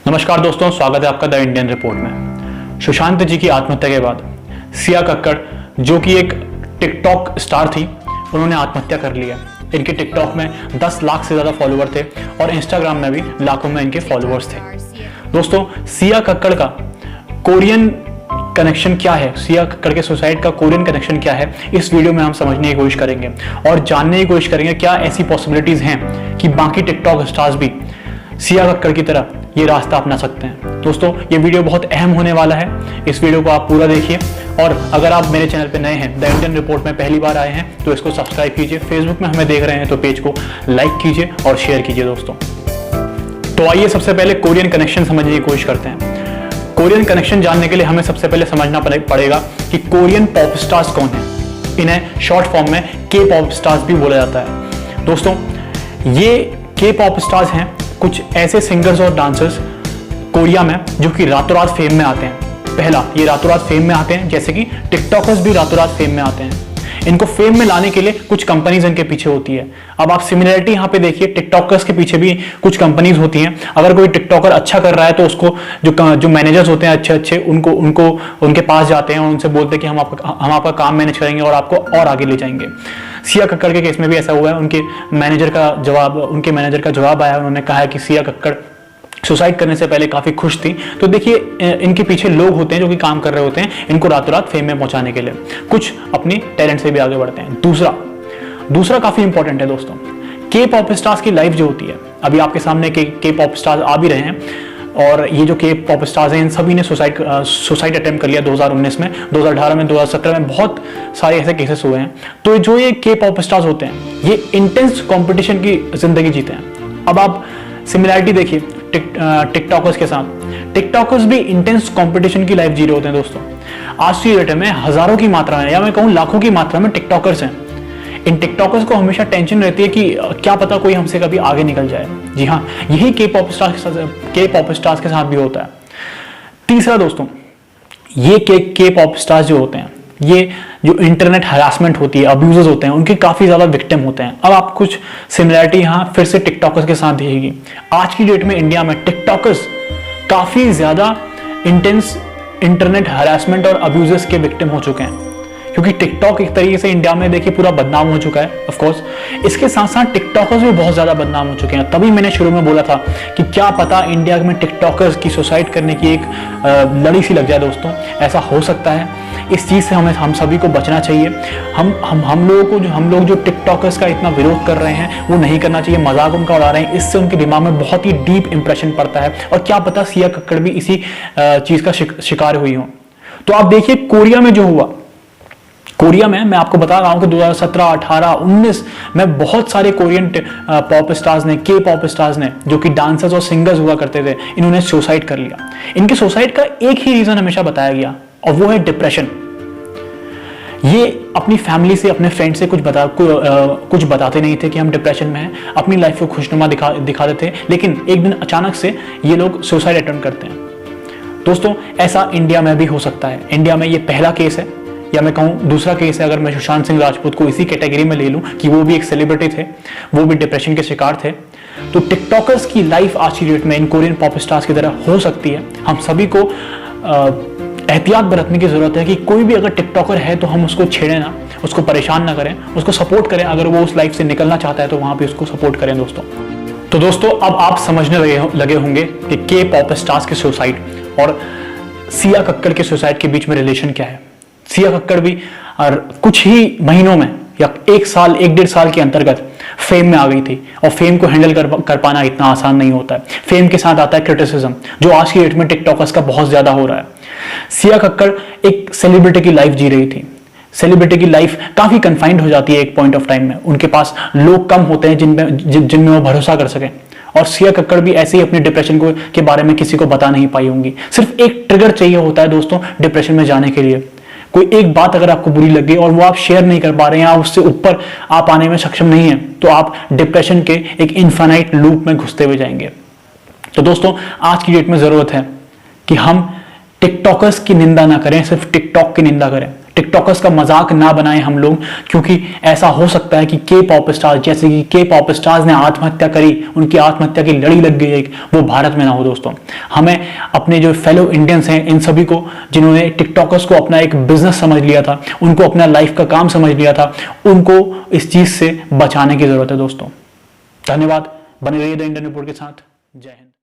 नमस्कार दोस्तों, स्वागत है आपका द इंडियन रिपोर्ट में। सुशांत जी की आत्महत्या के बाद सिया कक्कड़, जो कि एक टिकटॉक स्टार थी, उन्होंने आत्महत्या कर लिया। इनके टिकटॉक में 10 लाख से ज़्यादा फॉलोअर थे और इंस्टाग्राम में भी लाखों में इनके फॉलोअर्स थे। दोस्तों, सिया कक्कड़ का कोरियन कनेक्शन क्या है, सिया कक्कड़ के सुसाइड का कोरियन कनेक्शन क्या है, इस वीडियो में हम समझने की कोशिश करेंगे और जानने की कोशिश करेंगे क्या ऐसी पॉसिबिलिटीज़ हैं कि बाकी टिकटॉक स्टार्स भी सिया कक्कड़ की तरह ये रास्ता अपना सकते हैं। दोस्तों, ये वीडियो बहुत अहम होने वाला है, इस वीडियो को आप पूरा देखिए। और अगर आप मेरे चैनल पे नए हैं, द इंडियन रिपोर्ट में पहली बार आए हैं, तो इसको सब्सक्राइब कीजिए। फेसबुक में हमें देख रहे हैं तो पेज को लाइक कीजिए और शेयर कीजिए। दोस्तों, तो आइए सबसे पहले कोरियन कनेक्शन समझने की कोशिश करते हैं। कोरियन कनेक्शन जानने के लिए हमें सबसे पहले समझना पड़ेगा कि कोरियन पॉप स्टार्स कौन है। इन्हें शॉर्ट फॉर्म में के पॉप स्टार्स भी बोला जाता है। दोस्तों, ये के पॉप स्टार्स हैं कुछ ऐसे सिंगर्स और डांसर्स कोरिया में जो कि रातों रात फेम में आते हैं। पहला, ये रातों रात फेम में आते हैं, जैसे कि टिकटॉकर्स भी रातों रात फेम में आते हैं। इनको फेम में लाने के लिए कुछ कंपनीज इनके पीछे होती है। अब आप सिमिलरिटी यहाँ पे देखिए, टिकटॉकर्स के पीछे भी कुछ कंपनीज होती हैं। अगर कोई टिकटॉकर अच्छा कर रहा है तो उसको जो मैनेजर्स होते हैं अच्छे उनको उनके पास जाते हैं और उनसे बोलते हैं कि हम आपका काम मैनेज करेंगे और आपको और आगे ले जाएंगे। सिया कक्कड़ के केस में भी ऐसा हुआ है। उनके मैनेजर का जवाब आया, उन्होंने कहा है कि सिया कक्कड़ सुसाइड करने से पहले काफी खुश थी। तो देखिए, इनके पीछे लोग होते हैं जो कि काम कर रहे होते हैं इनको रातों रात फेम में पहुंचाने के लिए। कुछ अपनी टैलेंट से भी आगे बढ़ते हैं। दूसरा काफी इंपॉर्टेंट है दोस्तों, के पॉप स्टार्स की लाइफ जो होती है। अभी आपके सामने के पॉप स्टार्स आ भी रहे हैं और ये जो के पॉप स्टार्स हैं, इन सभी ने सुसाइड अटेम्प्ट कर लिया 2019 में, 2018 में, 2017 में बहुत सारे ऐसे केसेस हुए हैं। तो जो ये के पॉप स्टार्स होते हैं, ये इंटेंस कंपटीशन की जिंदगी जीते हैं। अब आप सिमिलरिटी देखिए टिकटॉकर्स के साथ। टिकटॉकर्स भी इंटेंस कंपटीशन की लाइफ जी रहे होते हैं। दोस्तों, आज की डेट में हजारों की मात्रा में, या मैं कहूँ लाखों की मात्रा में टिकटॉकर्स हैं। इन टिकटॉकर्स को हमेशा टेंशन रहती है कि क्या पता कोई हमसे कभी आगे निकल जाए। जी हाँ, यही के पॉप स्टार्स के साथ भी होता है। तीसरा दोस्तों, ये के पॉप स्टार्स जो होते हैं, ये जो इंटरनेट हरासमेंट होती है, अब्यूजर्स होते हैं, उनके काफी ज्यादा विक्टिम होते हैं। अब आप कुछ सिमिलरिटी यहाँ फिर से टिकटॉकर्स के साथ दिखेगी। आज की डेट में इंडिया में टिकटॉकर्स काफी ज्यादा इंटेंस इंटरनेट हरासमेंट और अब्यूजर्स के विक्टिम हो चुके हैं, क्योंकि टिकटॉक एक तरीके से इंडिया में देखिए पूरा बदनाम हो चुका है। ऑफ कोर्स इसके साथ साथ टिकटॉकर्स भी बहुत ज्यादा बदनाम हो चुके हैं। तभी मैंने शुरू में बोला था कि क्या पता इंडिया में टिकटॉकर्स की सुसाइड करने की एक लड़ी सी लग जाए। दोस्तों, ऐसा हो सकता है। इस चीज से हम सभी को बचना चाहिए। हम लोग जो टिकटॉकर्स का इतना विरोध कर रहे हैं वो नहीं करना चाहिए। मजाक उनका उड़ा रहे हैं, इससे उनके दिमाग में बहुत ही डीप इंप्रेशन पड़ता है और क्या पता सिया कक्कड़ भी इसी चीज का शिकार हुई हो। तो आप देखिए, कोरिया में जो हुआ, कोरिया में मैं आपको बता रहा हूं कि 2017, 18, 19 में बहुत सारे कोरियन पॉप स्टार्स ने, के पॉप स्टार्स ने, जो कि डांसर्स और सिंगर्स हुआ करते थे, इन्होंने सुसाइड कर लिया। इनके सुसाइड का एक ही रीजन हमेशा बताया गया और वो है डिप्रेशन। ये अपनी फैमिली से, अपने फ्रेंड से कुछ बताते नहीं थे कि हम डिप्रेशन में हैं। अपनी लाइफ को खुशनुमा दिखाते थे, लेकिन एक दिन अचानक से ये लोग सुसाइड अटेम्प्ट करते हैं। दोस्तों, ऐसा इंडिया में भी हो सकता है। इंडिया में ये पहला केस है, या मैं कहूँ दूसरा केस है। अगर मैं सुशांत सिंह राजपूत को इसी कैटेगरी में ले लूँ कि वो भी एक सेलिब्रिटी थे, वो भी डिप्रेशन के शिकार थे, तो टिकटॉकर्स की लाइफ आज की डेट में इन कोरियन पॉप स्टार्स की तरह हो सकती है। हम सभी को एहतियात बरतने की जरूरत है कि कोई भी अगर टिकटॉकर है तो हम उसको छेड़े ना, उसको परेशान ना करें, उसको सपोर्ट करें। अगर वो उस लाइफ से निकलना चाहता है तो वहां पे उसको सपोर्ट करें। दोस्तों, अब आप समझने लगे होंगे कि के पॉप स्टार्स के सुसाइड और सिया कक्कड़ के सुसाइड के बीच में रिलेशन क्या है। सिया कक्कड़ भी कुछ ही महीनों में या 1-1.5 साल के अंतर्गत फेम में आ गई थी और फेम को हैंडल कर पाना इतना आसान नहीं होता है। फेम के साथ आता है क्रिटिसिज्म, जो आज की डेट में टिकटॉकर्स का बहुत ज्यादा हो रहा है। सिया कक्कड़ एक सेलिब्रिटी की लाइफ जी रही थी। सेलिब्रिटी की लाइफ काफी कन्फाइंड हो जाती है एक पॉइंट ऑफ टाइम में। उनके पास लोग कम होते हैं जिनमें वो भरोसा कर सकें। और सिया कक्कड़ भी ऐसे ही अपने डिप्रेशन के बारे में किसी को बता नहीं पाई होंगी। सिर्फ एक ट्रिगर चाहिए होता है दोस्तों डिप्रेशन में जाने के लिए। कोई एक बात अगर आपको बुरी लग गई और वो आप शेयर नहीं कर पा रहे हैं या उससे ऊपर आप आने में सक्षम नहीं है, तो आप डिप्रेशन के एक इनफाइनाइट लूप में घुसते हुए जाएंगे। तो दोस्तों, आज की डेट में जरूरत है कि हम टिकटॉकर्स की निंदा ना करें, सिर्फ टिकटॉक की निंदा करें। टिकटॉकर्स का मजाक ना बनाएं हम लोग, क्योंकि ऐसा हो सकता है कि के पॉप स्टार्स, जैसे कि के पॉप स्टार्स ने आत्महत्या करी, उनकी आत्महत्या की लड़ी लग गई एक, वो भारत में ना हो दोस्तों। हमें अपने जो फेलो इंडियंस हैं, इन सभी को जिन्होंने टिकटॉकर्स को अपना एक बिजनेस समझ लिया था, उनको अपना लाइफ का काम समझ लिया था, उनको इस चीज से बचाने की जरूरत है दोस्तों। धन्यवाद, बने रहिए द इंडियन रिपोर्ट के साथ। जय हिंद।